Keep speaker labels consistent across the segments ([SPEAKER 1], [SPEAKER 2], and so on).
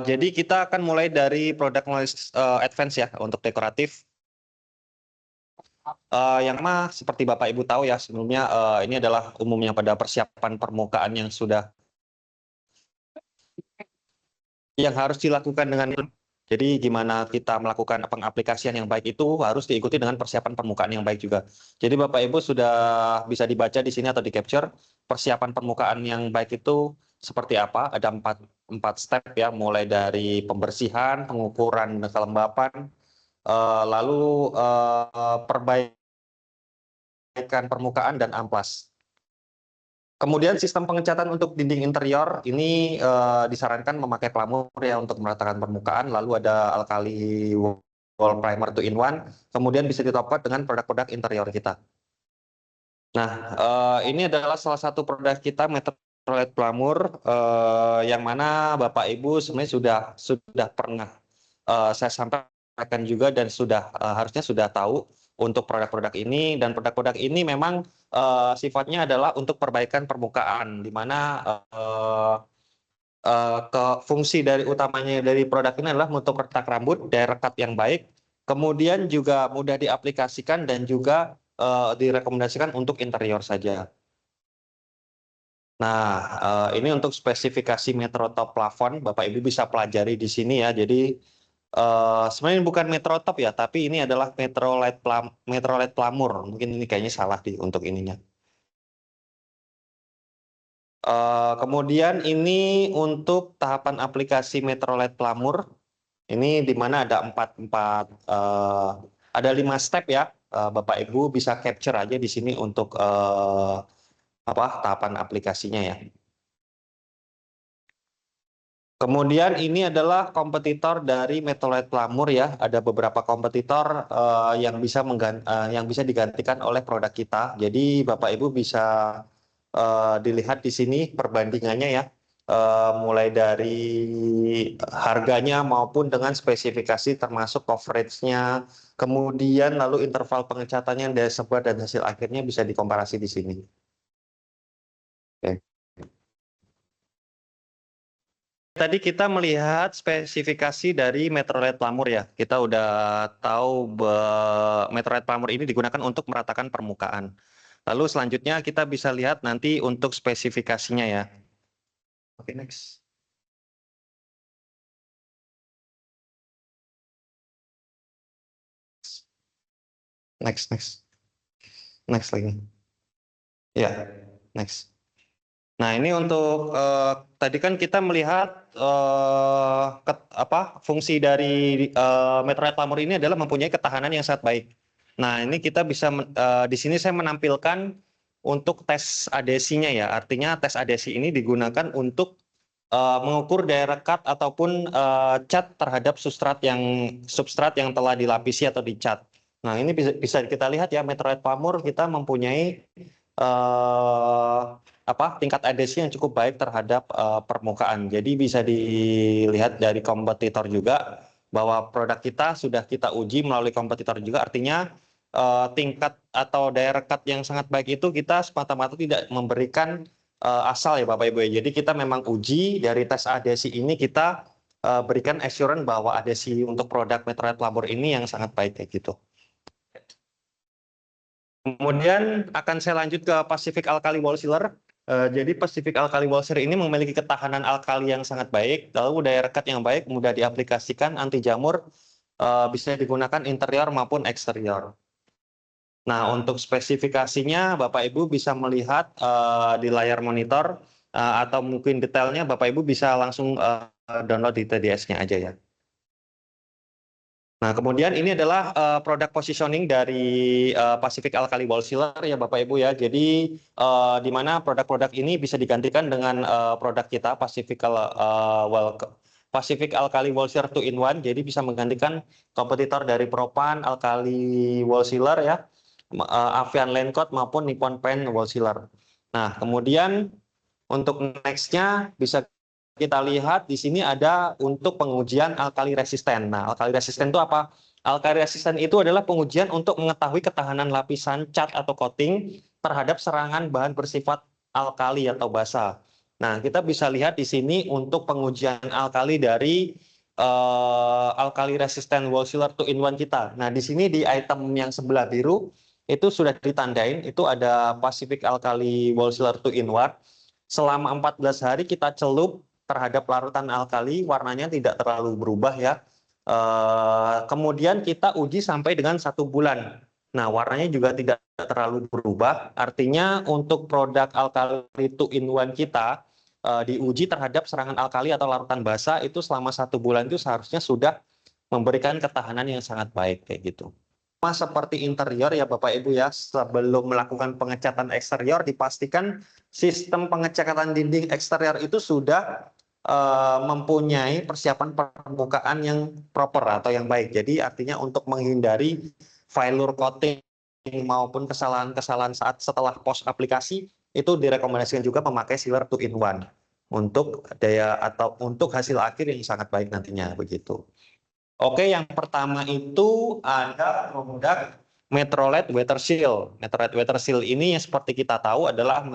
[SPEAKER 1] Jadi kita akan mulai dari produk knowledge advance ya untuk dekoratif. Yang mah seperti Bapak Ibu tahu ya sebelumnya ini adalah umumnya pada persiapan permukaan yang harus dilakukan dengan jadi gimana kita melakukan pengaplikasian yang baik itu harus diikuti dengan persiapan permukaan yang baik juga. Jadi Bapak Ibu sudah bisa dibaca di sini atau di capture persiapan permukaan yang baik itu seperti apa? Ada empat step ya, mulai dari pembersihan, pengukuran kelembapan, lalu perbaikan permukaan dan amplas. Kemudian sistem pengecatan untuk dinding interior ini disarankan memakai pelamur ya untuk meratakan permukaan. Lalu ada alkali wall primer 2-in-1. Kemudian bisa ditopot dengan produk-produk interior kita. Nah, ini adalah salah satu produk kita Metrolite Pelamur yang mana Bapak Ibu sebenarnya sudah pernah saya sampaikan juga dan harusnya sudah tahu untuk produk-produk ini, dan produk-produk ini memang sifatnya adalah untuk perbaikan permukaan, di mana fungsi dari utamanya dari produk ini adalah untuk retak rambut, daya rekat yang baik, kemudian juga mudah diaplikasikan dan juga direkomendasikan untuk interior saja. Nah, ini untuk spesifikasi Metro Top plafon, Bapak Ibu bisa pelajari di sini ya. Jadi sebenarnya bukan Metro Top ya, tapi ini adalah Metrolite Pelamur. Mungkin ini kayaknya salah untuk ininya. Kemudian ini untuk tahapan aplikasi Metrolite Pelamur. Ini di mana ada ada 5 step ya. Bapak Ibu bisa capture aja di sini untuk tahapan aplikasinya ya. Kemudian ini adalah kompetitor dari Metrolite Pelamur ya. Ada beberapa kompetitor yang bisa digantikan oleh produk kita. Jadi Bapak Ibu bisa dilihat di sini perbandingannya ya. Mulai dari harganya maupun dengan spesifikasi termasuk coverage-nya. Kemudian lalu interval pengecatannya dari sebuah dan hasil akhirnya bisa dikomparasi di sini. Oke. Tadi kita melihat spesifikasi dari Metrolite Pelamur ya. Kita udah tahu Metrolite Pelamur ini digunakan untuk meratakan permukaan. Lalu selanjutnya kita bisa lihat nanti untuk spesifikasinya ya. Oke, next. Next lagi. Ya, next. Nah, ini untuk tadi kan kita melihat fungsi dari Metrolite Pelamur ini adalah mempunyai ketahanan yang sangat baik. Nah, ini kita bisa di sini saya menampilkan untuk tes adhesinya ya. Artinya tes adhesi ini digunakan untuk mengukur daya rekat ataupun cat terhadap substrat yang telah dilapisi atau dicat. Nah, ini bisa kita lihat ya, Metrolite Pelamur kita mempunyai tingkat adhesi yang cukup baik terhadap permukaan. Jadi bisa dilihat dari kompetitor juga bahwa produk kita sudah kita uji melalui kompetitor juga. Artinya tingkat atau daya rekat yang sangat baik itu kita semata-mata tidak memberikan asal ya Bapak Ibu ya. Jadi kita memang uji dari tes adhesi ini, kita berikan assurance bahwa adhesi untuk produk Metrolite Pelamur ini yang sangat baik kayak gitu. Kemudian akan saya lanjut ke Pacific Alkali Wall Sealer. Jadi Pacific Alkali Wall Sealer ini memiliki ketahanan alkali yang sangat baik, lalu daya rekat yang baik, mudah diaplikasikan, anti jamur, bisa digunakan interior maupun eksterior. Nah, untuk spesifikasinya Bapak Ibu bisa melihat di layar monitor, atau mungkin detailnya Bapak Ibu bisa langsung download di TDS-nya aja ya. Nah, kemudian ini adalah produk positioning dari Pacific Alkali Wall Sealer ya Bapak Ibu ya. Jadi di mana produk-produk ini bisa digantikan dengan produk kita Pacific Alkali Wall Sealer 2-in-1. Jadi bisa menggantikan kompetitor dari Propan Alkali Wall Sealer ya, Avian Land Coat maupun Nippon Paint Wall Sealer. Nah, kemudian untuk next-nya bisa kita lihat di sini ada untuk pengujian alkali resisten. Nah, alkali resisten itu apa? Alkali resisten itu adalah pengujian untuk mengetahui ketahanan lapisan cat atau coating terhadap serangan bahan bersifat alkali atau basa. Nah, kita bisa lihat di sini untuk pengujian alkali dari alkali resistant wall sealer 2-in-1 kita. Nah, di sini di item yang sebelah biru itu sudah ditandain, itu ada Pacific Alkali Wall Sealer 2-in-1. Selama 14 hari kita celup terhadap larutan alkali, warnanya tidak terlalu berubah ya. Kemudian kita uji sampai dengan 1 bulan. Nah, warnanya juga tidak terlalu berubah. Artinya untuk produk alkali 2-in-1 kita diuji terhadap serangan alkali atau larutan basa itu selama 1 bulan itu seharusnya sudah memberikan ketahanan yang sangat baik kayak gitu. Sama seperti interior ya Bapak Ibu ya, sebelum melakukan pengecatan eksterior dipastikan sistem pengecatan dinding eksterior itu sudah mempunyai persiapan permukaan yang proper atau yang baik. Jadi artinya untuk menghindari failure coating maupun kesalahan-kesalahan saat setelah post aplikasi itu direkomendasikan juga memakai sealer 2-in-1 untuk daya atau untuk hasil akhir yang sangat baik nantinya begitu. Oke, yang pertama itu ada produk Metrolet Weather Seal. Metrolet Weather Seal ini yang seperti kita tahu adalah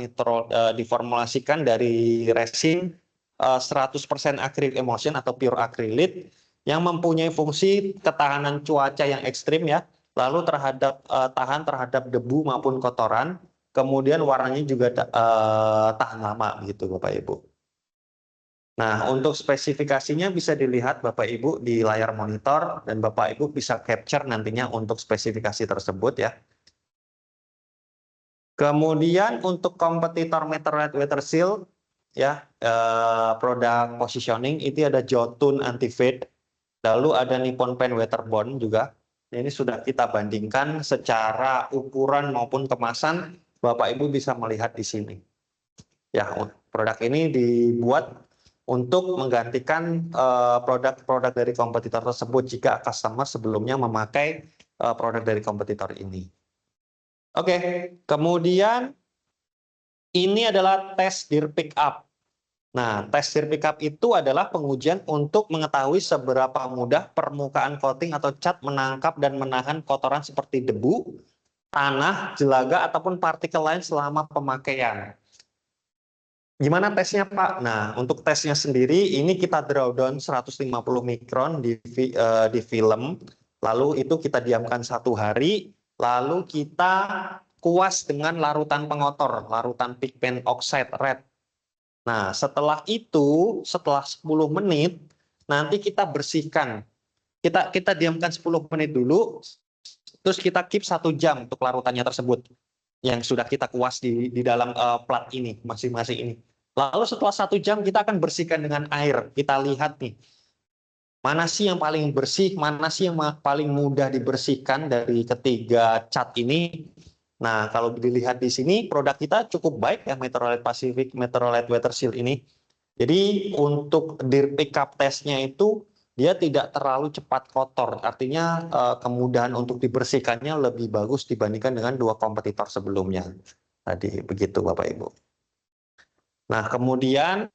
[SPEAKER 1] diformulasikan dari resin 100% acrylic emulsion atau pure acrylic yang mempunyai fungsi ketahanan cuaca yang ekstrim ya, lalu tahan terhadap debu maupun kotoran, kemudian warnanya juga tahan lama gitu Bapak Ibu. Nah, untuk spesifikasinya bisa dilihat Bapak Ibu di layar monitor dan Bapak Ibu bisa capture nantinya untuk spesifikasi tersebut ya. Kemudian untuk kompetitor Metrolet Weather Seal ya, produk positioning itu ada Jotun Anti-Fade, lalu ada Nippon Paint Weatherbond juga. Ini sudah kita bandingkan secara ukuran maupun kemasan, Bapak Ibu bisa melihat di sini. Ya, produk ini dibuat untuk menggantikan produk-produk dari kompetitor tersebut jika customer sebelumnya memakai produk dari kompetitor ini. Oke, kemudian ini adalah tes Deer Pickup. Nah, tes Deer Pickup itu adalah pengujian untuk mengetahui seberapa mudah permukaan coating atau cat menangkap dan menahan kotoran seperti debu, tanah, jelaga, ataupun partikel lain selama pemakaian. Gimana tesnya Pak? Nah, untuk tesnya sendiri ini kita drawdown 150 mikron di film, lalu itu kita diamkan 1 hari, lalu kita kuas dengan larutan pengotor, larutan pigment oxide red. Nah, setelah itu, setelah 10 menit, nanti kita bersihkan. Kita diamkan 10 menit dulu, terus kita keep 1 jam untuk larutannya tersebut, yang sudah kita kuas di dalam plat ini, masing-masing ini. Lalu setelah 1 jam kita akan bersihkan dengan air. Kita lihat nih, mana sih yang paling bersih, mana sih yang paling mudah dibersihkan dari ketiga cat ini. Nah, kalau dilihat di sini produk kita cukup baik ya, Metrolet Pacific Metrolet Weather Seal ini. Jadi untuk Deer Pickup testnya itu dia tidak terlalu cepat kotor. Artinya kemudahan untuk dibersihkannya lebih bagus dibandingkan dengan 2 kompetitor sebelumnya. Tadi begitu Bapak Ibu. Nah, kemudian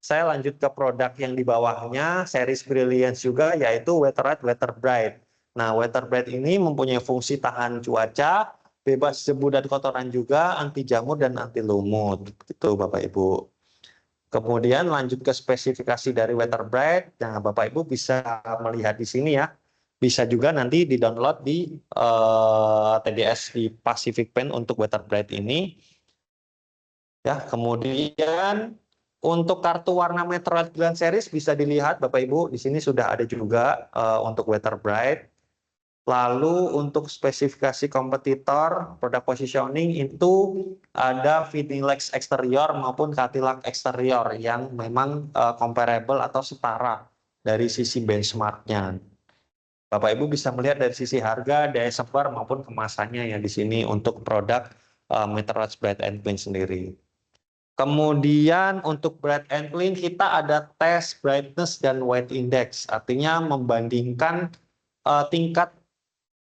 [SPEAKER 1] saya lanjut ke produk yang di bawahnya, series Brilliance juga, yaitu Weatherite Weather Bright. Nah, Weather Bright ini mempunyai fungsi tahan cuaca, bebas debu dan kotoran juga, anti jamur dan anti lumut. Itu Bapak Ibu. Kemudian lanjut ke spesifikasi dari Weather Bright. Nah, Bapak Ibu bisa melihat di sini ya. Bisa juga nanti di-download di TDS di Pacific Paint untuk Weather Bright ini. Ya, kemudian untuk kartu warna Metrolet Grand Series bisa dilihat Bapak Ibu, di sini sudah ada juga untuk Weather Bright. Lalu untuk spesifikasi kompetitor, produk positioning itu ada Finilex eksterior maupun Cadillac eksterior yang memang comparable atau setara dari sisi benchmarknya. Bapak Ibu bisa melihat dari sisi harga, daya sebar maupun kemasannya ya di sini untuk produk Metrolet Bright and Clean sendiri. Kemudian untuk bright and clean kita ada tes brightness dan white index, artinya membandingkan tingkat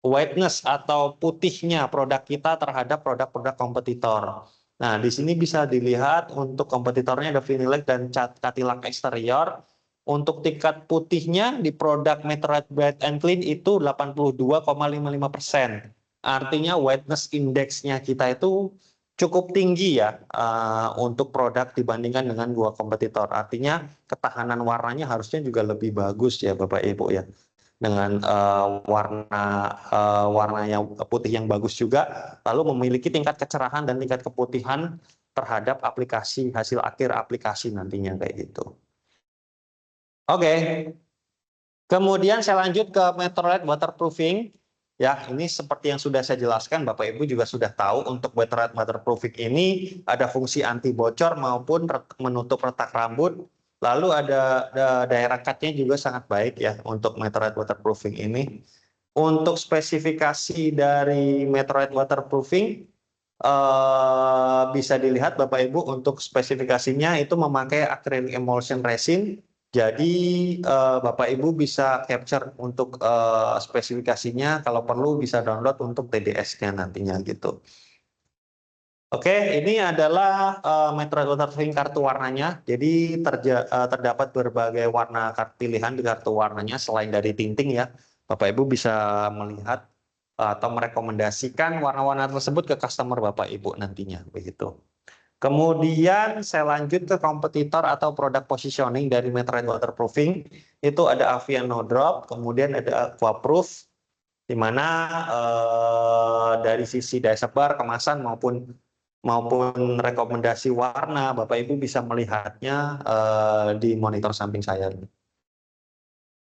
[SPEAKER 1] whiteness atau putihnya produk kita terhadap produk-produk kompetitor. Nah, di sini bisa dilihat untuk kompetitornya ada Finilex dan Cadillac eksterior. Untuk tingkat putihnya di produk Metrolet Bright and Clean itu 82,55%. Artinya whiteness index-nya kita itu cukup tinggi ya untuk produk dibandingkan dengan dua kompetitor. Artinya ketahanan warnanya harusnya juga lebih bagus ya Bapak Ibu ya. Dengan warna yang putih yang bagus juga, lalu memiliki tingkat kecerahan dan tingkat keputihan terhadap aplikasi hasil akhir aplikasi nantinya kayak gitu. Oke. Kemudian saya lanjut ke Metrolite waterproofing. Ya, ini seperti yang sudah saya jelaskan, Bapak Ibu juga sudah tahu untuk Metrolite waterproofing ini ada fungsi anti bocor maupun menutup retak rambut. Lalu ada daerah cutnya juga sangat baik ya untuk Metrolite waterproofing ini. Untuk spesifikasi dari Metrolite waterproofing bisa dilihat Bapak Ibu untuk spesifikasinya itu memakai acrylic emulsion resin. Jadi Bapak Ibu bisa capture untuk spesifikasinya, kalau perlu bisa download untuk TDS-nya nantinya gitu. Oke, ini adalah Metrolite waterproofing kartu warnanya. Jadi terdapat berbagai warna pilihan di kartu warnanya selain dari tinting ya. Bapak Ibu bisa melihat atau merekomendasikan warna-warna tersebut ke customer Bapak Ibu nantinya begitu. Kemudian saya lanjut ke kompetitor atau produk positioning dari Metrolite waterproofing. Itu ada Avia No Drop, kemudian ada Aquaproof, di mana dari sisi daya sebar, kemasan maupun rekomendasi warna, Bapak Ibu bisa melihatnya di monitor samping saya.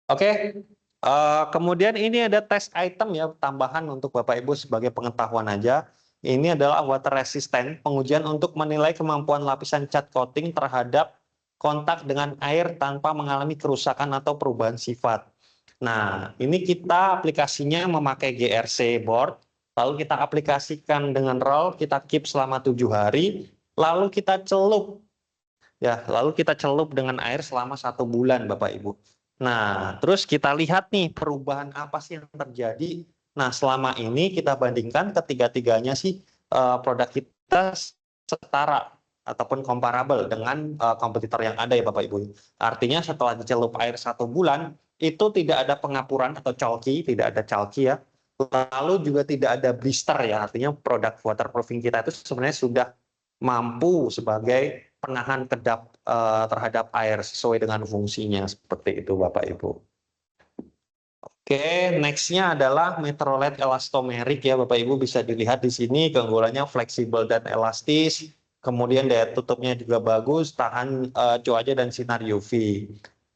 [SPEAKER 1] Oke, kemudian ini ada test item ya, tambahan untuk Bapak Ibu sebagai pengetahuan aja. Ini adalah water resistant, pengujian untuk menilai kemampuan lapisan cat coating terhadap kontak dengan air tanpa mengalami kerusakan atau perubahan sifat. Nah, ini kita aplikasinya memakai GRC board, lalu kita aplikasikan dengan roll, kita keep selama 7 hari, lalu kita celup. Ya, lalu kita celup dengan air selama 1 bulan, Bapak Ibu. Nah, terus kita lihat nih perubahan apa sih yang terjadi. Nah, selama ini kita bandingkan ketiga-tiganya sih produk kita setara ataupun comparable dengan kompetitor yang ada ya Bapak Ibu. Artinya setelah dicelup air 1 bulan, itu tidak ada pengapuran atau chalky, tidak ada chalky ya. Lalu juga tidak ada blister ya, artinya produk waterproofing kita itu sebenarnya sudah mampu sebagai penahan kedap terhadap air sesuai dengan fungsinya seperti itu Bapak Ibu. Oke, next-nya adalah Metrolite Elastomeric ya Bapak Ibu, bisa dilihat di sini keunggulannya fleksibel dan elastis, kemudian daya tutupnya juga bagus, tahan cuaca dan sinar UV.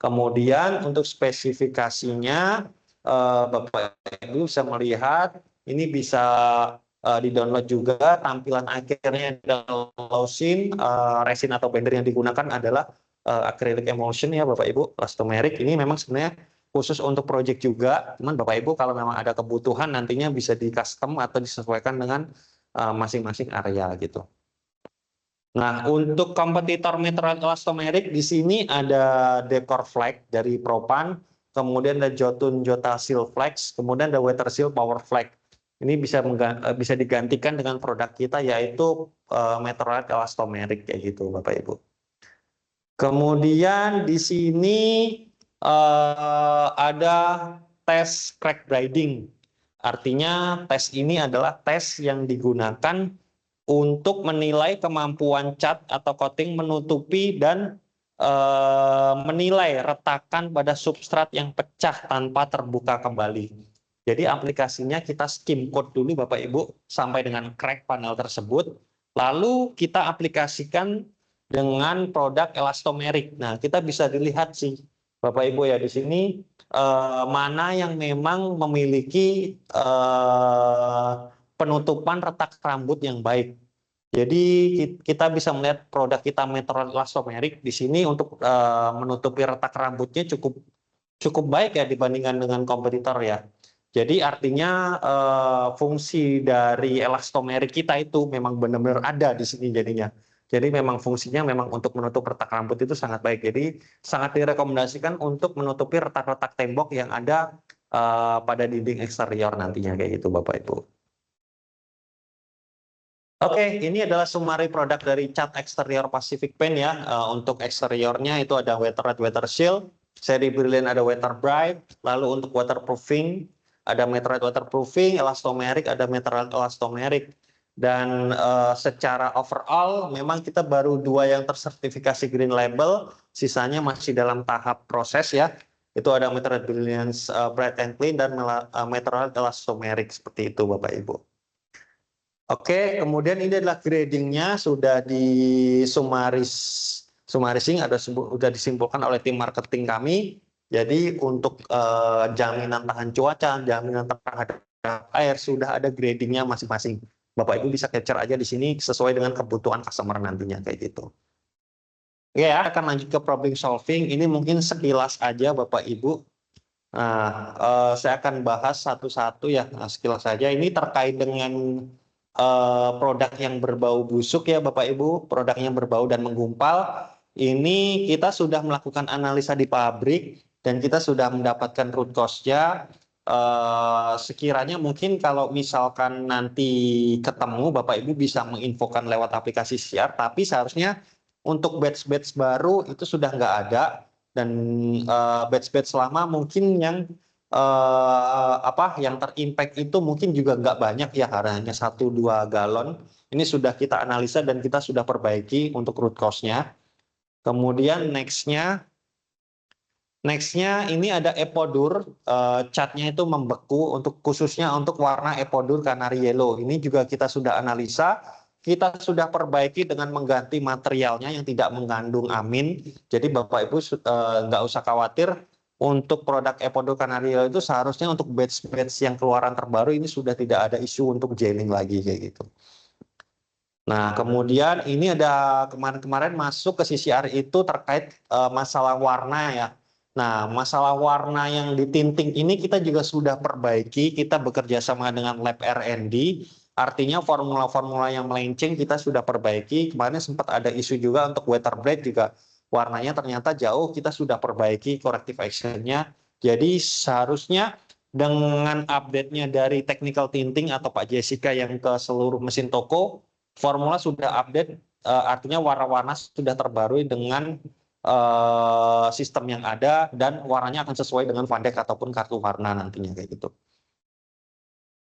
[SPEAKER 1] Kemudian untuk spesifikasinya Bapak Ibu bisa melihat ini bisa di-download juga, tampilan akhirnya adalah lausin, resin atau binder yang digunakan adalah acrylic emulsion ya Bapak Ibu, elastomeric. Ini memang sebenarnya khusus untuk project juga, cuman Bapak Ibu kalau memang ada kebutuhan nantinya bisa di custom atau disesuaikan dengan masing-masing area gitu. Nah, untuk kompetitor Metrolite elastomeric di sini ada Decor Flex dari Propan, kemudian ada Jotun Jotasil Flex, kemudian ada Weatherseal Power Flex. Ini bisa digantikan dengan produk kita yaitu Metrolite elastomeric kayak gitu Bapak Ibu. Kemudian di sini ada tes crack briding. Artinya tes ini adalah tes yang digunakan untuk menilai kemampuan cat atau coating menutupi dan menilai retakan pada substrat yang pecah tanpa terbuka kembali. Jadi aplikasinya kita skim coat dulu Bapak Ibu sampai dengan crack panel tersebut. Lalu kita aplikasikan dengan produk elastomeric. Nah, kita bisa dilihat sih Bapak Ibu ya di sini mana yang memang memiliki penutupan retak rambut yang baik. Jadi kita bisa melihat produk kita Metrolite elastomeric di sini untuk menutupi retak rambutnya cukup baik ya dibandingkan dengan kompetitor ya. Jadi artinya fungsi dari elastomeric kita itu memang benar-benar ada di sini jadinya. Jadi memang fungsinya memang untuk menutup retak rambut itu sangat baik. Jadi sangat direkomendasikan untuk menutupi retak-retak tembok yang ada pada dinding eksterior nantinya kayak gitu Bapak Ibu. Oke, ini adalah summary produk dari cat eksterior Pacific Paint ya. Untuk eksteriornya itu ada Weatherite Weatherseal, seri Brilliant ada Weatherbright, lalu untuk waterproofing ada Metrolite waterproofing, elastomeric ada Metrolite elastomeric. Dan secara overall memang kita baru 2 yang tersertifikasi Green Label, sisanya masih dalam tahap proses ya. Itu ada Meteorite Brilliance Bright and Clean dan Meteorite Elastomeric seperti itu Bapak Ibu. Oke, kemudian ini adalah gradingnya sudah summarizing, sudah disimpulkan oleh tim marketing kami. Jadi untuk jaminan tahan cuaca, jaminan terhadap air sudah ada gradingnya masing-masing. Bapak Ibu bisa capture aja di sini sesuai dengan kebutuhan customer nantinya kayak gitu. Oke ya, akan lanjut ke problem solving. Ini mungkin sekilas aja Bapak Ibu. Nah, saya akan bahas satu-satu ya, sekilas saja. Ini terkait dengan produk yang berbau busuk ya Bapak Ibu, produk yang berbau dan menggumpal. Ini kita sudah melakukan analisa di pabrik dan kita sudah mendapatkan root cause-nya. Sekiranya mungkin kalau misalkan nanti ketemu Bapak Ibu bisa menginfokan lewat aplikasi siar, tapi seharusnya untuk batch-batch baru itu sudah nggak ada. Dan batch-batch lama mungkin yang yang terimpact itu mungkin juga nggak banyak ya, hanya 1-2 galon. Ini sudah kita analisa dan kita sudah perbaiki untuk root cause-nya. Kemudian nextnya ini ada epodur, catnya itu membeku khususnya untuk warna epodur Canary Yellow. Ini juga kita sudah analisa, kita sudah perbaiki dengan mengganti materialnya yang tidak mengandung amin. Jadi Bapak Ibu nggak usah khawatir, untuk produk epodur Canary Yellow itu seharusnya untuk batch-batch yang keluaran terbaru ini sudah tidak ada isu untuk gelling lagi kayak gitu. Nah, kemudian ini ada kemarin-kemarin masuk ke CCR itu terkait masalah warna ya. Nah, masalah warna yang ditinting ini kita juga sudah perbaiki, kita bekerja sama dengan lab R&D, artinya formula-formula yang melenceng kita sudah perbaiki. Kemarin sempat ada isu juga untuk water break juga, warnanya ternyata jauh, kita sudah perbaiki corrective action-nya. Jadi seharusnya dengan update-nya dari technical tinting atau Pak Jessica yang ke seluruh mesin toko, formula sudah update, artinya warna-warna sudah terbarui dengan sistem yang ada dan warnanya akan sesuai dengan Van Dijk ataupun kartu warna nantinya kayak gitu.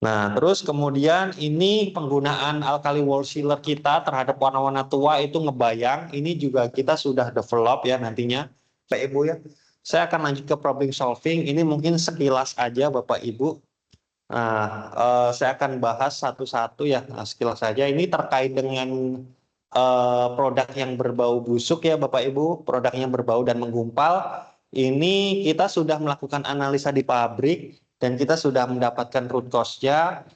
[SPEAKER 1] Nah, terus kemudian ini penggunaan alkali wall sealer kita terhadap warna-warna tua itu ngebayang. Ini juga kita sudah develop ya nantinya, Pak Ibu ya. Saya akan lanjut ke problem solving. Ini mungkin sekilas aja Bapak Ibu. Nah, saya akan bahas satu-satu ya, sekilas saja. Ini terkait dengan produk yang berbau busuk ya Bapak Ibu, produk yang berbau dan menggumpal. Ini kita sudah melakukan analisa di pabrik dan kita sudah mendapatkan root cause-nya.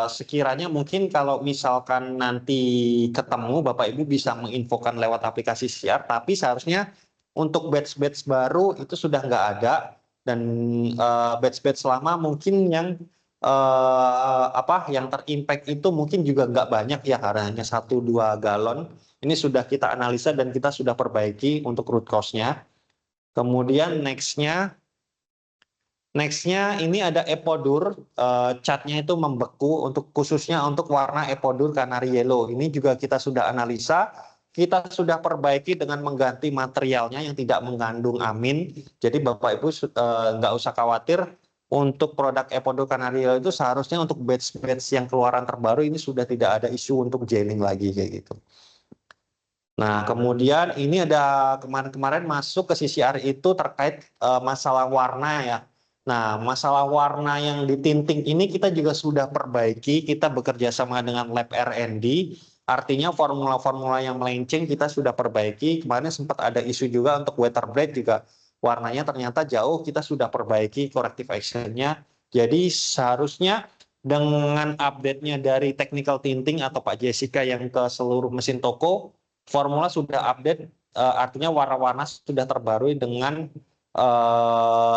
[SPEAKER 1] Sekiranya mungkin kalau misalkan nanti ketemu Bapak Ibu bisa menginfokan lewat aplikasi siar, tapi seharusnya untuk batch-batch baru itu sudah nggak ada. Dan batch-batch lama mungkin yang yang terimpact itu mungkin juga nggak banyak ya, hanya 1-2 galon. Ini sudah kita analisa dan kita sudah perbaiki untuk root cause-nya. Kemudian nextnya ini ada epodur, catnya itu membeku khususnya untuk warna epodur Canary Yellow. Ini juga kita sudah analisa, kita sudah perbaiki dengan mengganti materialnya yang tidak mengandung amin. Jadi Bapak Ibu nggak usah khawatir, untuk produk epodur Canary Yellow itu seharusnya untuk batch-batch yang keluaran terbaru ini sudah tidak ada isu untuk gelling lagi kayak gitu. Nah, kemudian ini ada kemarin-kemarin masuk ke CCR itu terkait masalah warna ya. Nah, masalah warna yang ditinting ini kita juga sudah perbaiki, kita bekerja sama dengan lab R&D, artinya formula-formula yang melenceng kita sudah perbaiki. Kemarin sempat ada isu juga untuk water break juga, warnanya ternyata jauh, kita sudah perbaiki corrective action-nya. Jadi seharusnya dengan update-nya dari technical tinting atau Pak Jessica yang ke seluruh mesin toko, formula sudah update, artinya warna-warna sudah terbarui dengan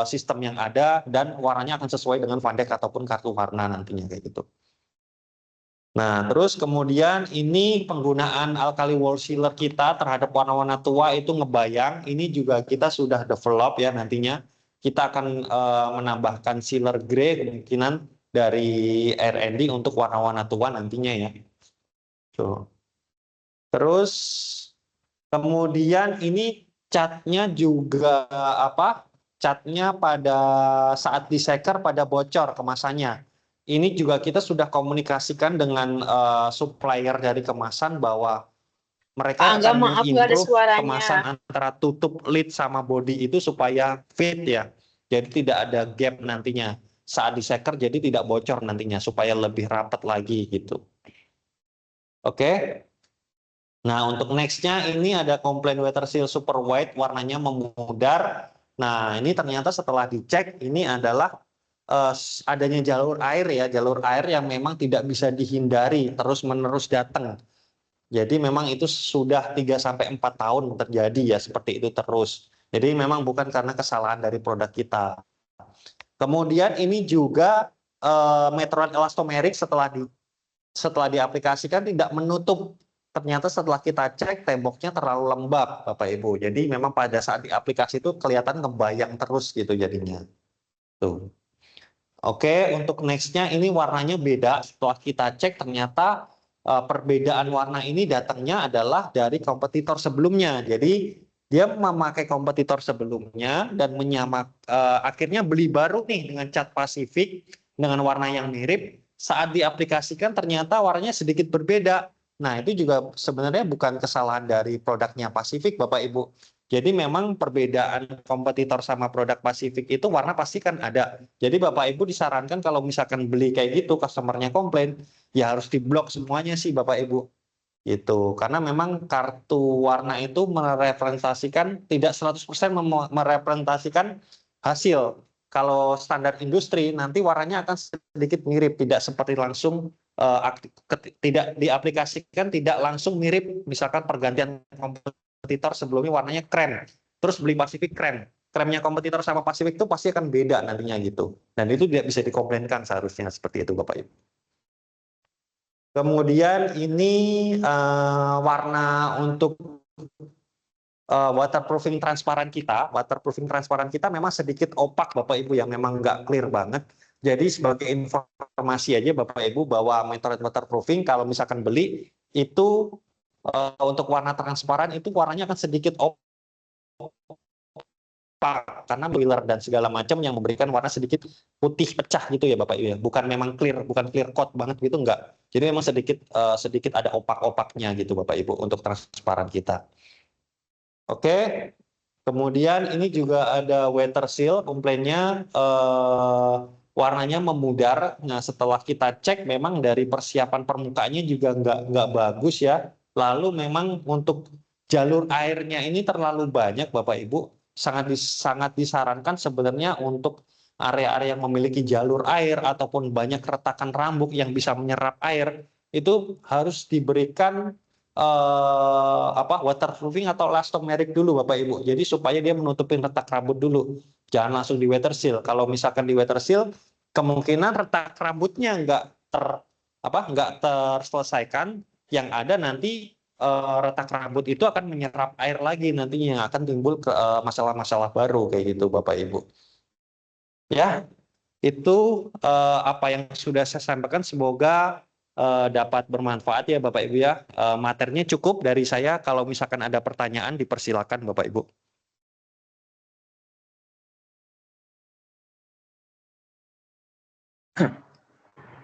[SPEAKER 1] sistem yang ada dan warnanya akan sesuai dengan Van Dijk ataupun kartu warna nantinya kayak gitu. Nah, terus kemudian ini penggunaan alkali wall sealer kita terhadap warna-warna tua itu ngebayang. Ini juga kita sudah develop ya nantinya. Kita akan menambahkan sealer grey kemungkinan dari R&D untuk warna-warna tua nantinya ya. Terus kemudian ini catnya juga catnya pada saat diseker pada bocor kemasannya. ini juga kita sudah komunikasikan dengan supplier dari kemasan bahwa
[SPEAKER 2] Pak
[SPEAKER 1] mereka
[SPEAKER 2] Angga,
[SPEAKER 1] akan
[SPEAKER 2] maaf nggak ada
[SPEAKER 1] mengimprove kemasan
[SPEAKER 2] suaranya.
[SPEAKER 1] antara tutup lid sama body itu supaya fit ya. Jadi tidak ada gap nantinya saat diseker, jadi tidak bocor nantinya supaya lebih rapat lagi gitu. Oke. Nah, untuk nextnya ini ada komplain weather seal super white, warnanya memudar. Nah, ini ternyata setelah dicek ini adalah adanya jalur air ya, jalur air yang memang tidak bisa dihindari terus-menerus datang. Jadi memang itu sudah 3 sampai 4 tahun terjadi ya seperti itu terus. Jadi memang bukan karena kesalahan dari produk kita. Kemudian ini juga meteran elastomerik setelah diaplikasikan tidak menutup. Ternyata setelah kita cek temboknya terlalu lembab, Bapak Ibu. Jadi memang pada saat diaplikasi itu kelihatan ngebayang terus gitu jadinya. Tuh. Oke, untuk nextnya ini warnanya beda. Setelah kita cek ternyata perbedaan warna ini datangnya adalah dari kompetitor sebelumnya. Jadi dia memakai kompetitor sebelumnya dan akhirnya beli baru nih dengan cat Pacific dengan warna yang mirip. Saat diaplikasikan ternyata warnanya sedikit berbeda. Nah, itu juga sebenarnya bukan kesalahan dari produknya Pacific, Bapak Ibu. Jadi memang perbedaan kompetitor sama produk Pacific itu warna pasti kan ada. Jadi Bapak Ibu disarankan kalau misalkan beli kayak gitu, customernya komplain, ya harus diblok semuanya sih Bapak Ibu. Gitu. Karena memang kartu warna itu merepresentasikan tidak 100% merepresentasikan hasil. Kalau standar industri nanti warnanya akan sedikit mirip, tidak seperti langsung tidak diaplikasikan, tidak langsung mirip. Misalkan pergantian kompetitor sebelumnya warnanya krem, terus beli Pacific krem. Kremnya kompetitor sama Pacific itu pasti akan beda nantinya gitu. Dan itu tidak bisa dikomplainkan seharusnya seperti itu Bapak Ibu. Kemudian ini warna untuk waterproofing transparan kita memang sedikit opak Bapak Ibu yang memang nggak clear banget. Jadi sebagai informasi aja Bapak Ibu bahwa metode waterproofing kalau misalkan beli itu untuk warna transparan itu warnanya akan sedikit opak karena boiler dan segala macam yang memberikan warna sedikit putih pecah gitu ya Bapak Ibu ya. Bukan memang clear, bukan clear coat banget gitu enggak. Jadi memang sedikit ada opak-opaknya gitu Bapak Ibu untuk transparan kita. Oke. Kemudian ini juga ada weather seal, komplainnya warnanya memudar. Nah setelah kita cek memang dari persiapan permukaannya juga nggak bagus ya. Lalu memang untuk jalur airnya ini terlalu banyak Bapak Ibu. Sangat disarankan sebenarnya untuk area-area yang memiliki jalur air ataupun banyak retakan rambut yang bisa menyerap air itu harus diberikan waterproofing atau elastomeric dulu Bapak Ibu. Jadi supaya dia menutupin retak rambut dulu. Jangan langsung di weather seal. Kalau misalkan di weather seal kemungkinan retak rambutnya nggak terselesaikan, yang ada nanti retak rambut itu akan menyerap air lagi nantinya yang akan timbul ke masalah-masalah baru kayak gitu Bapak Ibu. Ya, itu apa yang sudah saya sampaikan semoga dapat bermanfaat ya Bapak Ibu ya. Materinya cukup dari saya. Kalau misalkan ada pertanyaan dipersilakan Bapak Ibu.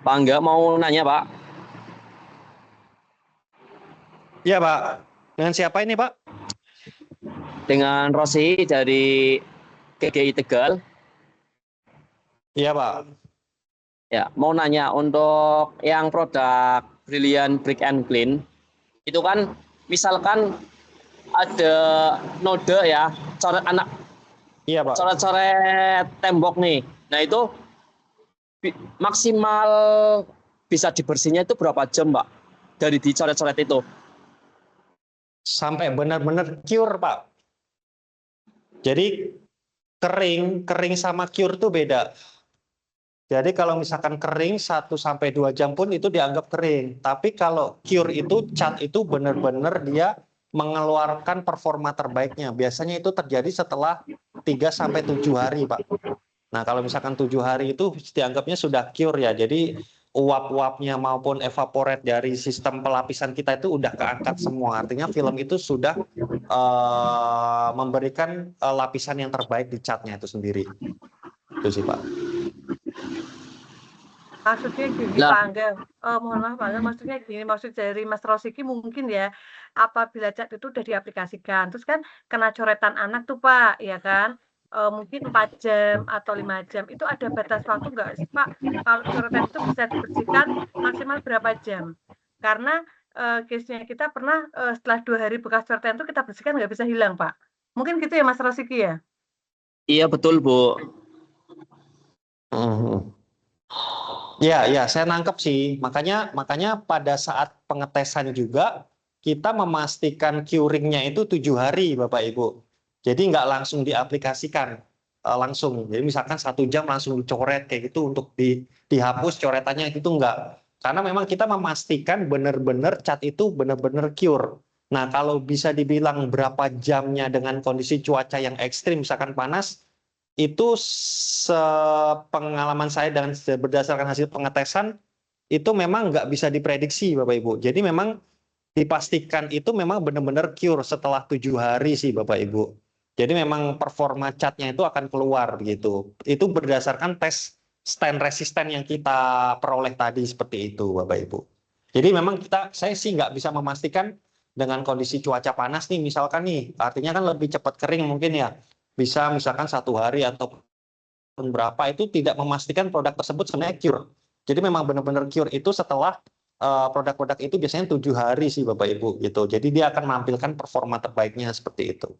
[SPEAKER 3] Pak Angga mau nanya Pak.
[SPEAKER 1] Iya Pak. Dengan siapa ini Pak?
[SPEAKER 3] Dengan Rosi dari KGI Tegal.
[SPEAKER 1] Iya Pak.
[SPEAKER 3] Ya, mau nanya untuk yang produk Brilliant Brick and Clean, itu kan misalkan ada node ya, coret anak,
[SPEAKER 1] Iya Pak.
[SPEAKER 3] coret-coret tembok nih. Nah itu maksimal bisa dibersihnya itu berapa jam Pak dari dicoret-coret itu?
[SPEAKER 1] Sampai benar-benar cure Pak. Jadi kering sama cure itu beda. Jadi kalau misalkan kering 1 sampai 2 jam pun itu dianggap kering. Tapi kalau cure itu cat itu benar-benar dia mengeluarkan performa terbaiknya. Biasanya itu terjadi setelah 3 sampai 7 hari, Pak. Nah, kalau misalkan 7 hari itu dianggapnya sudah cure ya. Jadi uap-uapnya maupun evaporate dari sistem pelapisan kita itu udah keangkat semua. Artinya film itu sudah memberikan lapisan yang terbaik di catnya itu sendiri. Itu sih, Pak.
[SPEAKER 2] Maksudnya gini
[SPEAKER 3] Lah,
[SPEAKER 2] Pak Angga, mohon maaf Pak Angga, maksudnya gini, maksud dari Mas Rosiki mungkin ya, apabila cat itu udah diaplikasikan, terus kan kena coretan anak tuh Pak, ya kan? Mungkin 4 jam atau 5 jam, itu ada batas waktu nggak sih Pak? Kalau coretan itu bisa dibersihkan maksimal berapa jam? Karena case-nya kita pernah setelah 2 hari bekas coretan itu kita bersihkan nggak bisa hilang Pak. Mungkin gitu ya Mas Rosiki ya?
[SPEAKER 3] iya betul Bu.
[SPEAKER 1] Mhm. Ya, ya, saya nangkep sih. Makanya pada saat pengetesan juga kita memastikan curingnya itu 7 hari, Bapak Ibu. Jadi nggak langsung diaplikasikan langsung. Jadi misalkan 1 jam langsung dicoret kayak gitu untuk dihapus coretannya itu enggak. Karena memang kita memastikan benar-benar cat itu benar-benar cure. Nah, kalau bisa dibilang berapa jamnya dengan kondisi cuaca yang ekstrim, misalkan panas, itu sepengalaman saya dan berdasarkan hasil pengetesan itu memang nggak bisa diprediksi Bapak Ibu. Jadi memang dipastikan itu memang benar-benar cure setelah 7 hari sih Bapak Ibu. Jadi memang performa catnya itu akan keluar begitu. Itu berdasarkan tes stain resisten yang kita peroleh tadi seperti itu Bapak Ibu. Jadi memang saya sih nggak bisa memastikan dengan kondisi cuaca panas nih misalkan nih, artinya kan lebih cepat kering mungkin ya. Bisa misalkan 1 hari atau berapa itu tidak memastikan produk tersebut sebenarnya cure. Jadi memang benar-benar cure itu setelah produk-produk itu biasanya 7 hari sih Bapak Ibu gitu. Jadi dia akan menampilkan performa terbaiknya seperti itu.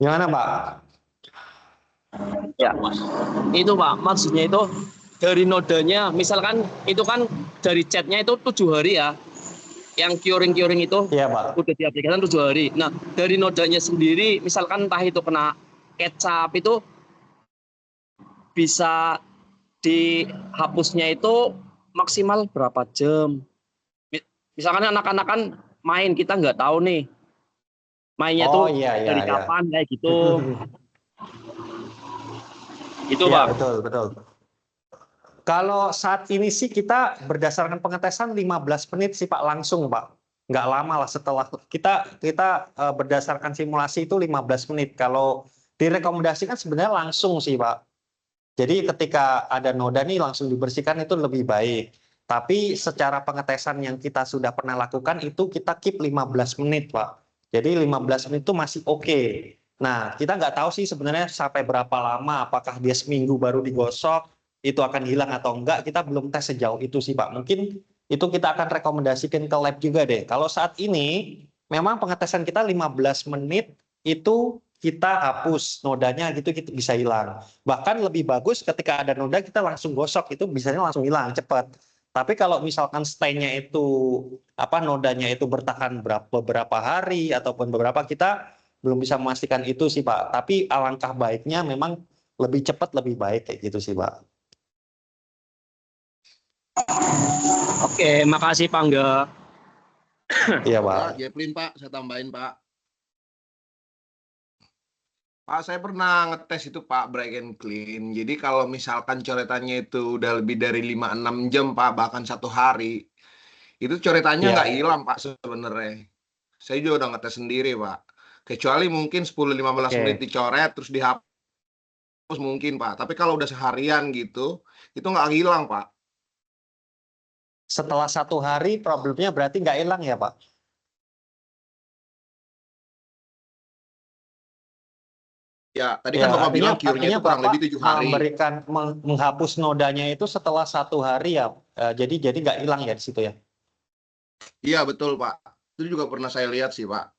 [SPEAKER 1] Gimana Pak?
[SPEAKER 3] Ya, itu Pak, maksudnya itu dari nodanya, misalkan itu kan dari catnya itu 7 hari ya, yang curing itu
[SPEAKER 1] Iya Pak.
[SPEAKER 3] udah diaplikasikan 7 hari. Nah, dari nodanya sendiri, misalkan entah itu kena kecap itu bisa dihapusnya itu maksimal berapa jam? Misalkan anak-anak kan main, kita nggak tahu nih mainnya
[SPEAKER 1] Oh
[SPEAKER 3] tuh
[SPEAKER 1] iya iya
[SPEAKER 3] dari
[SPEAKER 1] iya.
[SPEAKER 3] kapan kayak gitu. Itu
[SPEAKER 1] Iya
[SPEAKER 3] Pak.
[SPEAKER 1] betul betul. Kalau saat ini sih kita berdasarkan pengetesan 15 menit sih Pak langsung Pak. Nggak lama lah setelah kita berdasarkan simulasi itu 15 menit. Kalau direkomendasikan sebenarnya langsung sih Pak. Jadi ketika ada noda nih langsung dibersihkan itu lebih baik. Tapi secara pengetesan yang kita sudah pernah lakukan itu kita keep 15 menit Pak. Jadi 15 menit itu masih oke. Nah, kita nggak tahu sih sebenarnya sampai berapa lama, apakah dia seminggu baru digosok, itu akan hilang atau enggak, kita belum tes sejauh itu sih Pak. Mungkin itu kita akan rekomendasikan ke lab juga deh. Kalau saat ini memang pengetesan kita 15 menit itu kita hapus nodanya gitu kita bisa hilang. Bahkan lebih bagus ketika ada noda kita langsung gosok itu bisanya langsung hilang cepat. Tapi kalau misalkan stainnya itu nodanya itu bertahan beberapa hari ataupun beberapa kita belum bisa memastikan itu sih Pak. Tapi alangkah baiknya memang lebih cepat lebih baik kayak gitu sih Pak.
[SPEAKER 3] Oke, makasih Pak Angga.
[SPEAKER 1] Iya Pak.
[SPEAKER 4] Ya, Jeplin Pak, saya tambahin Pak. Pak, saya pernah ngetes itu Pak, break and clean. Jadi kalau misalkan coretannya itu udah lebih dari 5-6 jam Pak, bahkan 1 hari, itu coretannya nggak
[SPEAKER 1] Iya.
[SPEAKER 4] hilang Pak sebenarnya. Saya juga udah ngetes sendiri Pak. Kecuali mungkin 10-15
[SPEAKER 1] Oke.
[SPEAKER 4] menit dicoret terus dihapus mungkin Pak. Tapi kalau udah seharian gitu, itu nggak hilang Pak.
[SPEAKER 1] Setelah 1 hari problemnya berarti nggak hilang ya Pak?
[SPEAKER 4] Ya, tadi
[SPEAKER 1] Ya,
[SPEAKER 4] kan Bapak
[SPEAKER 1] artinya
[SPEAKER 4] bilang cure-nya itu kurang
[SPEAKER 1] Bapak
[SPEAKER 4] lebih 7 hari.
[SPEAKER 1] menghapus nodanya itu setelah 1 hari ya. Jadi nggak hilang ya di situ ya.
[SPEAKER 4] Iya, betul Pak. Itu juga pernah saya lihat sih Pak.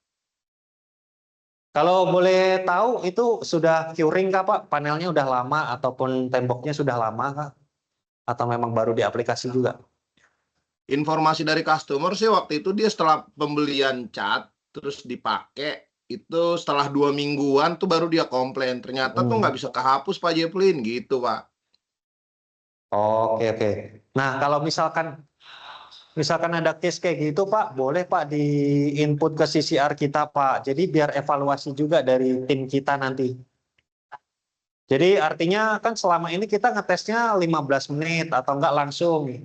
[SPEAKER 1] Kalau boleh tahu itu sudah curing kah Pak? Panelnya udah lama ataupun temboknya sudah lama kah? Atau memang baru diaplikasi juga?
[SPEAKER 4] Informasi dari customer sih waktu itu dia setelah pembelian cat terus dipakai itu setelah 2 mingguan tuh baru dia komplain ternyata tuh nggak bisa kehapus Pak Jeplin gitu Pak.
[SPEAKER 1] Oke oke. Nah kalau misalkan ada case kayak gitu Pak, boleh Pak di input ke CCR kita Pak. Jadi biar evaluasi juga dari tim kita nanti. Jadi artinya kan selama ini kita ngetesnya 15 menit atau enggak langsung.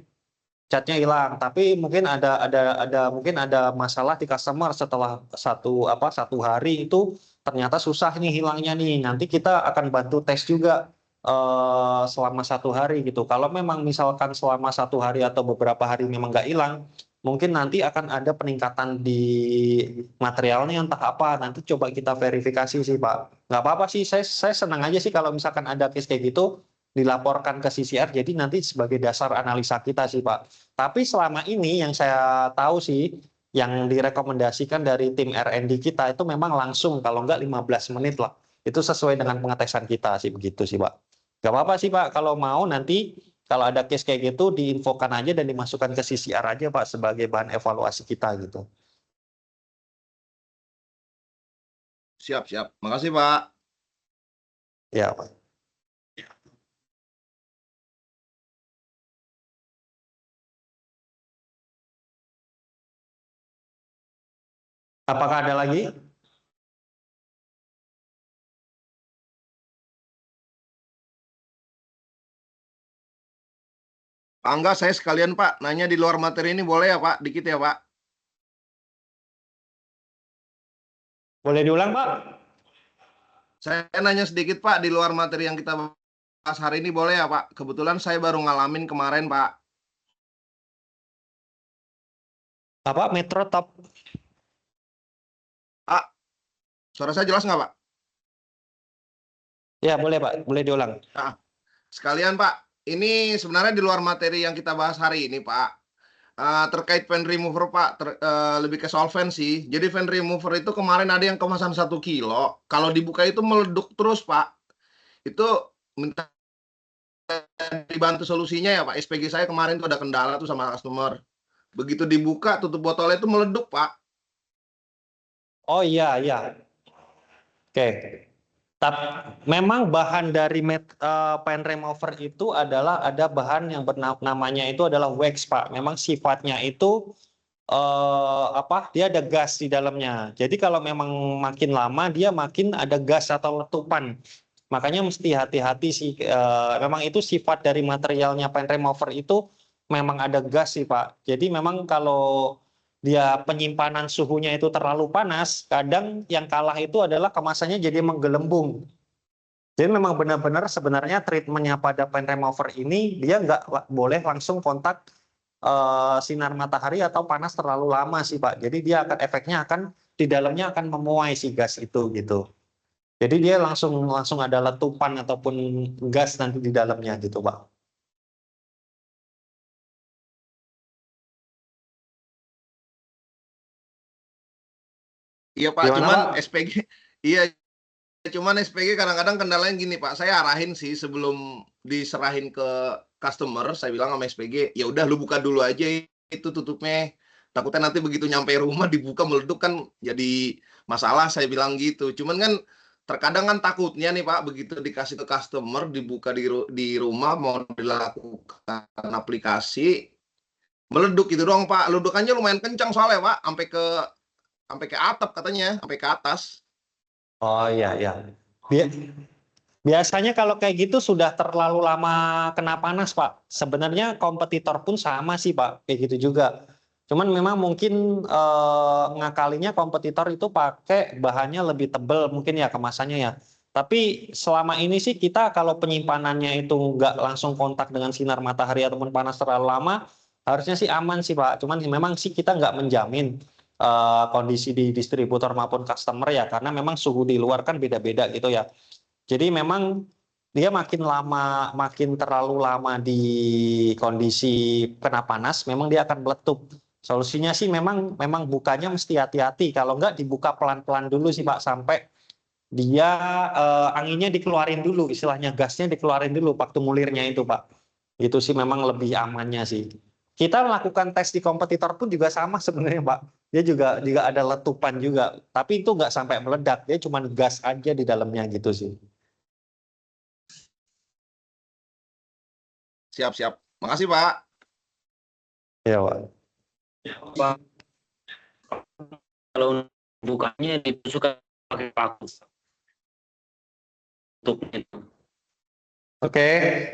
[SPEAKER 1] catnya hilang. Tapi mungkin mungkin ada masalah di customer setelah satu hari itu ternyata susah nih hilangnya nih. Nanti kita akan bantu tes juga selama satu hari gitu. Kalau memang misalkan selama satu hari atau beberapa hari memang nggak hilang, mungkin nanti akan ada peningkatan di materialnya entah apa. Nanti coba kita verifikasi sih Pak. Nggak apa-apa sih, saya senang aja sih kalau misalkan ada case kayak gitu dilaporkan ke CCR. Jadi nanti sebagai dasar analisa kita sih Pak. Tapi selama ini yang saya tahu sih, yang direkomendasikan dari tim R&D kita itu memang langsung, kalau nggak 15 menit lah. Itu sesuai dengan pengetesan kita sih, begitu sih Pak. Nggak apa-apa sih Pak, kalau mau nanti kalau ada case kayak gitu diinfokan aja dan dimasukkan ke CCR aja Pak sebagai bahan evaluasi kita gitu.
[SPEAKER 4] Siap, siap. Makasih, Pak.
[SPEAKER 1] Ya Pak. Apakah ada lagi?
[SPEAKER 4] Pak Angga, saya sekalian, Pak, nanya di luar materi ini boleh ya, Pak? Dikit ya, Pak.
[SPEAKER 1] Boleh diulang Pak?
[SPEAKER 4] Saya nanya sedikit, Pak, di luar materi yang kita bahas hari ini boleh ya, Pak? Kebetulan saya baru ngalamin kemarin, Pak.
[SPEAKER 1] Apa Metro Top?
[SPEAKER 4] Pak, suara saya jelas nggak, Pak?
[SPEAKER 1] Ya boleh Pak, boleh diulang.
[SPEAKER 4] Nah, sekalian, Pak, ini sebenarnya di luar materi yang kita bahas hari ini, Pak. Terkait fan remover, Pak, lebih ke solvensi. Jadi fan remover itu kemarin ada yang kemasan 1 kilo. Kalau dibuka itu meleduk terus, Pak. Itu minta dibantu solusinya ya, Pak. SPG saya kemarin tuh ada kendala tuh sama customer. Begitu dibuka, tutup botolnya itu meleduk, Pak.
[SPEAKER 1] Oh iya, iya. Oke. Tapi memang bahan dari pen remover itu adalah ada bahan yang namanya itu adalah wax, Pak. Memang sifatnya itu dia ada gas di dalamnya. Jadi kalau memang makin lama dia makin ada gas atau letupan. Makanya mesti hati-hati sih. Memang itu sifat dari materialnya pen remover itu memang ada gas sih, Pak. Jadi memang kalau dia penyimpanan suhunya itu terlalu panas, kadang yang kalah itu adalah kemasannya jadi menggelembung. Jadi memang benar-benar sebenarnya treatmentnya pada pen remover ini dia nggak boleh langsung kontak sinar matahari atau panas terlalu lama sih Pak. Jadi dia efeknya akan di dalamnya akan memuai si gas itu gitu. Jadi dia langsung ada letupan ataupun gas nanti di dalamnya gitu Pak.
[SPEAKER 4] Iya, Pak,
[SPEAKER 1] Gimana
[SPEAKER 4] cuman
[SPEAKER 1] Pak?
[SPEAKER 4] SPG iya, cuman SPG kadang-kadang kendalanya gini, Pak. Saya arahin sih sebelum diserahin ke customer, saya bilang sama SPG, ya udah lu buka dulu aja itu tutupnya. Takutnya nanti begitu nyampe rumah dibuka meleduk kan jadi masalah, saya bilang gitu. Cuman kan terkadang kan takutnya nih, Pak, begitu dikasih ke customer, dibuka di rumah mau dilakukan aplikasi, meleduk gitu doang, Pak. Ledukannya lumayan kencang soalnya, Pak, sampai ke atap katanya, sampai ke atas.
[SPEAKER 1] Oh iya iya. Biasanya kalau kayak gitu sudah terlalu lama kena panas, Pak. Sebenarnya kompetitor pun sama sih, Pak. Kayak gitu juga. Cuman memang mungkin ngakalinya kompetitor itu pakai bahannya lebih tebal mungkin ya kemasannya ya. Tapi selama ini sih kita kalau penyimpanannya itu nggak langsung kontak dengan sinar matahari ataupun panas terlalu lama, harusnya sih aman sih, Pak. Cuman memang sih kita nggak menjamin kondisi di distributor maupun customer ya, karena memang suhu di luar kan beda-beda gitu ya. Jadi memang dia makin lama, makin terlalu lama di kondisi kena panas, memang dia akan meletup. Solusinya sih memang bukanya mesti hati-hati. Kalau enggak dibuka pelan-pelan dulu sih Pak, sampai dia anginnya dikeluarin dulu, istilahnya gasnya dikeluarin dulu waktu mulirnya itu Pak. Itu sih memang lebih amannya sih. Kita melakukan tes di kompetitor pun juga sama sebenarnya Pak. Dia juga ada letupan juga, tapi itu nggak sampai meledak, dia cuma gas aja di dalamnya gitu sih.
[SPEAKER 4] Siap-siap. Makasih, Pak.
[SPEAKER 1] Ya, Pak.
[SPEAKER 3] Pak, kalau bukanya ditusukkan pakai paku tutupnya itu.
[SPEAKER 1] Oke,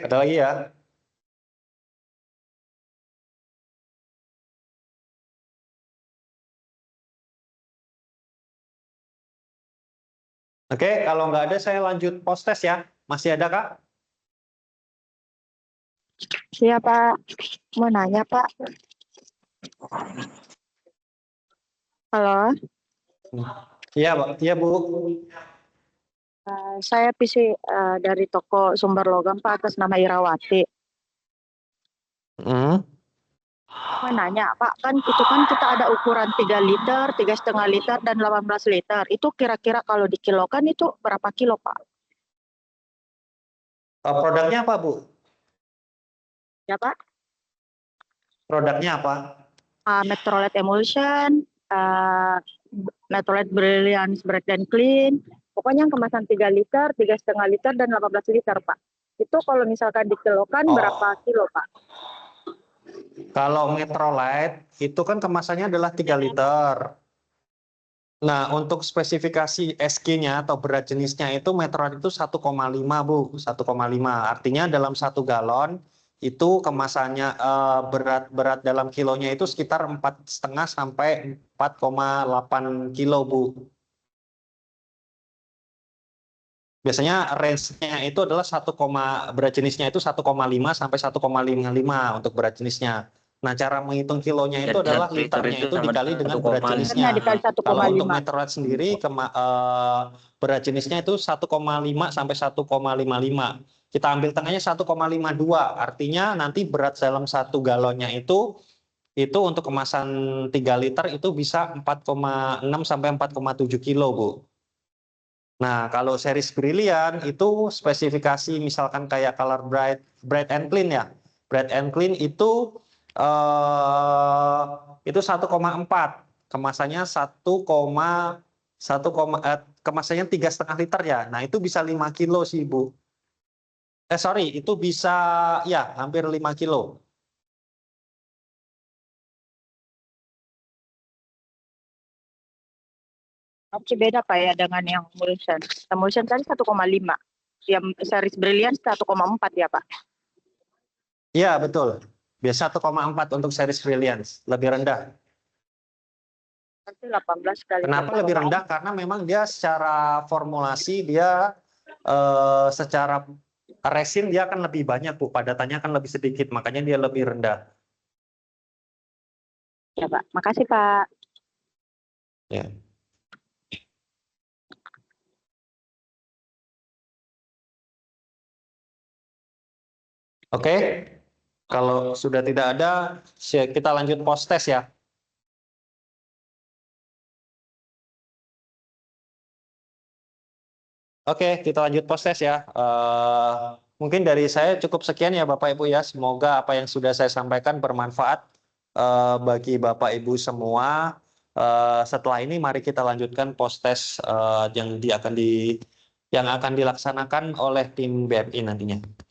[SPEAKER 1] ada lagi ya? Oke, kalau nggak ada saya lanjut post test ya. Masih ada Kak?
[SPEAKER 5] Iya Pak, mau nanya Pak. Halo,
[SPEAKER 1] Iya, Pak. Iya, Bu.
[SPEAKER 5] saya PC dari toko sumber logam Pak atas nama Irawati.
[SPEAKER 1] Hmm.
[SPEAKER 5] Mau nanya Pak, kan itu kan kita ada ukuran 3 liter, 3,5 liter, dan 18 liter. Itu kira-kira kalau dikilokan itu berapa kilo Pak?
[SPEAKER 1] Produknya apa, Bu?
[SPEAKER 5] Ya Pak,
[SPEAKER 1] Produknya apa?
[SPEAKER 5] Metrolet Emulsion, Metrolet Brilliance Bright and Clean. Pokoknya yang kemasan 3 liter, 3,5 liter, dan 18 liter Pak. Itu kalau misalkan dikilokan berapa kilo Pak?
[SPEAKER 1] Kalau Metrolit itu kan kemasannya adalah 3 liter. Nah, untuk spesifikasi SG-nya atau berat jenisnya itu Metrolit itu 1,5 Bu, 1,5. Artinya dalam 1 galon itu kemasannya berat dalam kilonya itu sekitar 4,5 sampai 4,8 kilo Bu. Biasanya range-nya itu adalah berat jenisnya itu 1,5 sampai 1,55 untuk berat jenisnya. Nah, cara menghitung kilonya itu adalah liternya itu dikali dengan berat jenisnya.
[SPEAKER 5] Dikali 1,5.
[SPEAKER 1] Kalau untuk Metrolit sendiri berat jenisnya itu 1,5 sampai 1,55. Kita ambil tengahnya 1,52. Artinya nanti berat dalam 1 galonnya itu untuk kemasan 3 liter itu bisa 4,6 sampai 4,7 kilo, Bu. Nah, kalau series Brilliant itu spesifikasi misalkan kayak color bright and clean ya. Bright and clean itu 1,4. Kemasannya 1,1 kemasannya 3,5 liter ya. Nah, itu bisa 5 kilo sih, Bu. Sorry, itu bisa ya hampir 5 kilo.
[SPEAKER 5] Masih beda Pak ya dengan yang Emulsion. Emulsion tadi 1,5. Yang series Brilliance 1,4 ya Pak?
[SPEAKER 1] Iya, betul. Biasa 1,4 untuk series Brilliance, lebih rendah.
[SPEAKER 5] Nanti 18 kali.
[SPEAKER 1] Kenapa lebih rendah? Karena memang dia secara formulasi dia secara resin dia akan lebih banyak Bu, padatannya akan lebih sedikit, makanya dia lebih rendah.
[SPEAKER 5] Ya Pak, makasih Pak.
[SPEAKER 1] Ya. Oke, kalau sudah tidak ada, kita lanjut post test ya. Oke, kita lanjut post test ya. Mungkin dari saya cukup sekian ya Bapak Ibu ya. Semoga apa yang sudah saya sampaikan bermanfaat bagi Bapak Ibu semua. Setelah ini mari kita lanjutkan post test yang akan dilaksanakan oleh tim BMI nantinya.